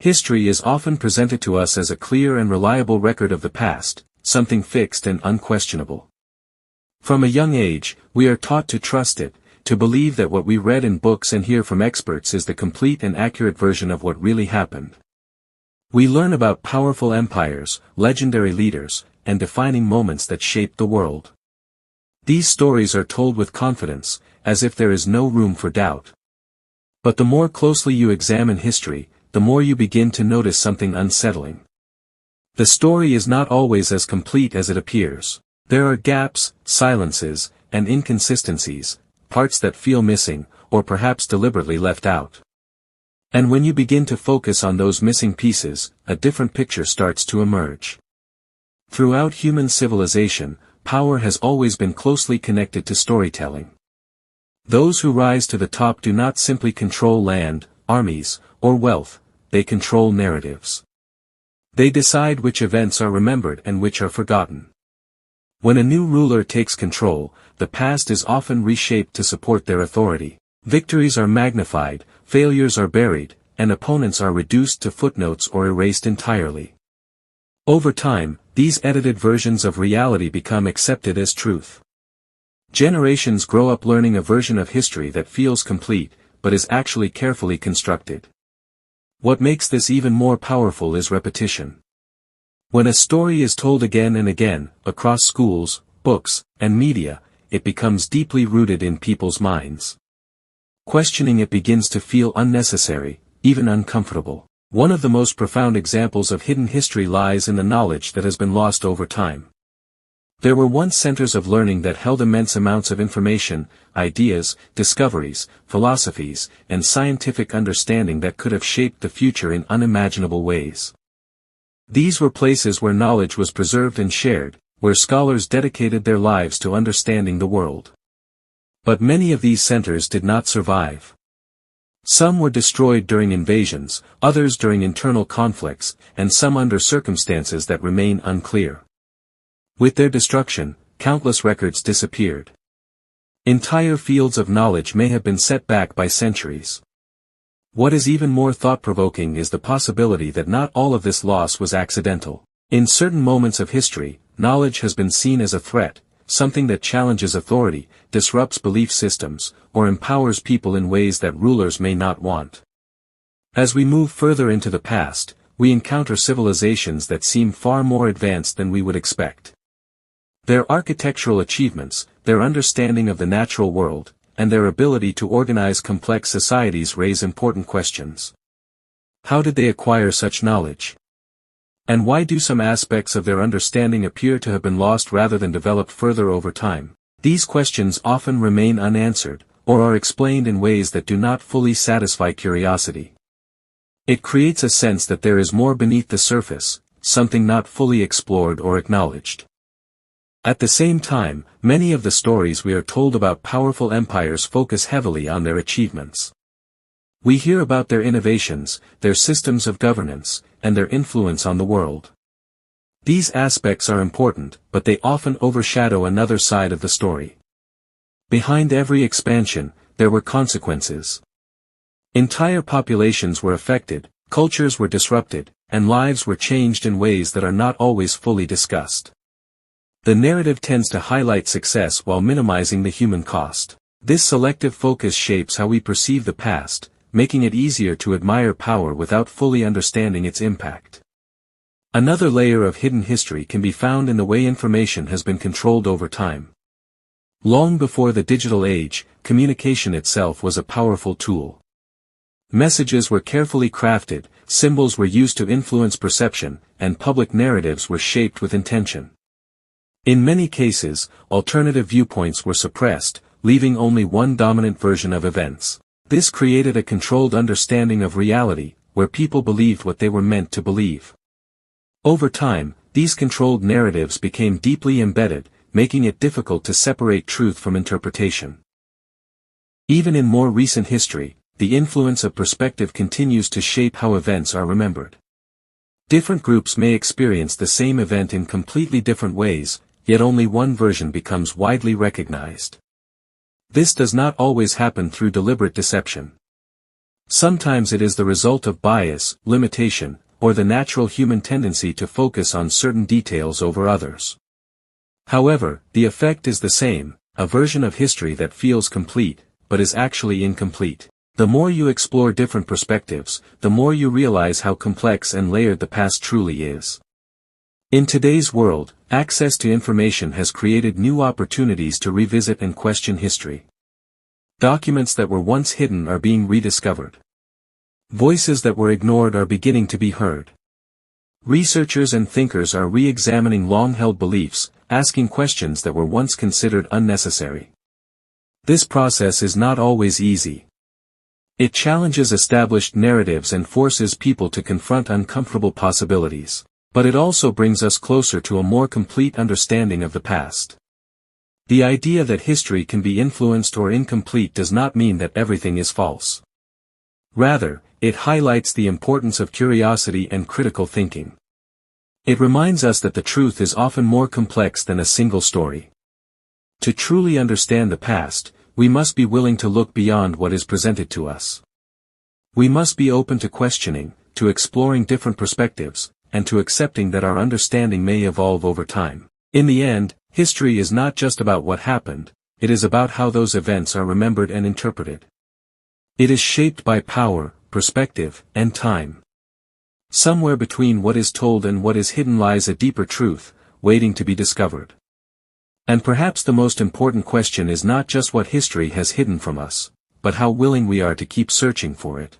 History is often presented to us as a clear and reliable record of the past, something fixed and unquestionable. From a young age, we are taught to trust it, to believe that what we read in books and hear from experts is the complete and accurate version of what really happened. We learn about powerful empires, legendary leaders, and defining moments that shaped the world. These stories are told with confidence, as if there is no room for doubt. But the more closely you examine history, the more you begin to notice something unsettling. The story is not always as complete as it appears. There are gaps, silences, and inconsistencies, parts that feel missing, or perhaps deliberately left out. And when you begin to focus on those missing pieces, a different picture starts to emerge. Throughout human civilization, power has always been closely connected to storytelling. Those who rise to the top do not simply control land, armies, or wealth, they control narratives. They decide which events are remembered and which are forgotten. When a new ruler takes control, the past is often reshaped to support their authority. Victories are magnified, failures are buried, and opponents are reduced to footnotes or erased entirely. Over time, these edited versions of reality become accepted as truth. Generations grow up learning a version of history that feels complete, but is actually carefully constructed. What makes this even more powerful is repetition. When a story is told again and again, across schools, books, and media, it becomes deeply rooted in people's minds. Questioning it begins to feel unnecessary, even uncomfortable. One of the most profound examples of hidden history lies in the knowledge that has been lost over time. There were once centers of learning that held immense amounts of information, ideas, discoveries, philosophies, and scientific understanding that could have shaped the future in unimaginable ways. These were places where knowledge was preserved and shared, where scholars dedicated their lives to understanding the world. But many of these centers did not survive. Some were destroyed during invasions, others during internal conflicts, and some under circumstances that remain unclear. With their destruction, countless records disappeared. Entire fields of knowledge may have been set back by centuries. What is even more thought-provoking is the possibility that not all of this loss was accidental. In certain moments of history, knowledge has been seen as a threat, something that challenges authority, disrupts belief systems, or empowers people in ways that rulers may not want. As we move further into the past, we encounter civilizations that seem far more advanced than we would expect. Their architectural achievements, their understanding of the natural world, and their ability to organize complex societies raise important questions. How did they acquire such knowledge? And why do some aspects of their understanding appear to have been lost rather than developed further over time? These questions often remain unanswered, or are explained in ways that do not fully satisfy curiosity. It creates a sense that there is more beneath the surface, something not fully explored or acknowledged. At the same time, many of the stories we are told about powerful empires focus heavily on their achievements. We hear about their innovations, their systems of governance, and their influence on the world. These aspects are important, but they often overshadow another side of the story. Behind every expansion, there were consequences. Entire populations were affected, cultures were disrupted, and lives were changed in ways that are not always fully discussed. The narrative tends to highlight success while minimizing the human cost. This selective focus shapes how we perceive the past, making it easier to admire power without fully understanding its impact. Another layer of hidden history can be found in the way information has been controlled over time. Long before the digital age, communication itself was a powerful tool. Messages were carefully crafted, symbols were used to influence perception, and public narratives were shaped with intention. In many cases, alternative viewpoints were suppressed, leaving only one dominant version of events. This created a controlled understanding of reality, where people believed what they were meant to believe. Over time, these controlled narratives became deeply embedded, making it difficult to separate truth from interpretation. Even in more recent history, the influence of perspective continues to shape how events are remembered. Different groups may experience the same event in completely different ways, yet only one version becomes widely recognized. This does not always happen through deliberate deception. Sometimes it is the result of bias, limitation, or the natural human tendency to focus on certain details over others. However, the effect is the same, a version of history that feels complete, but is actually incomplete. The more you explore different perspectives, the more you realize how complex and layered the past truly is. In today's world, access to information has created new opportunities to revisit and question history. Documents that were once hidden are being rediscovered. Voices that were ignored are beginning to be heard. Researchers and thinkers are re-examining long-held beliefs, asking questions that were once considered unnecessary. This process is not always easy. It challenges established narratives and forces people to confront uncomfortable possibilities. But it also brings us closer to a more complete understanding of the past. The idea that history can be influenced or incomplete does not mean that everything is false. Rather, it highlights the importance of curiosity and critical thinking. It reminds us that the truth is often more complex than a single story. To truly understand the past, we must be willing to look beyond what is presented to us. We must be open to questioning, to exploring different perspectives, and to accepting that our understanding may evolve over time. In the end, history is not just about what happened, it is about how those events are remembered and interpreted. It is shaped by power, perspective, and time. Somewhere between what is told and what is hidden lies a deeper truth, waiting to be discovered. And perhaps the most important question is not just what history has hidden from us, but how willing we are to keep searching for it.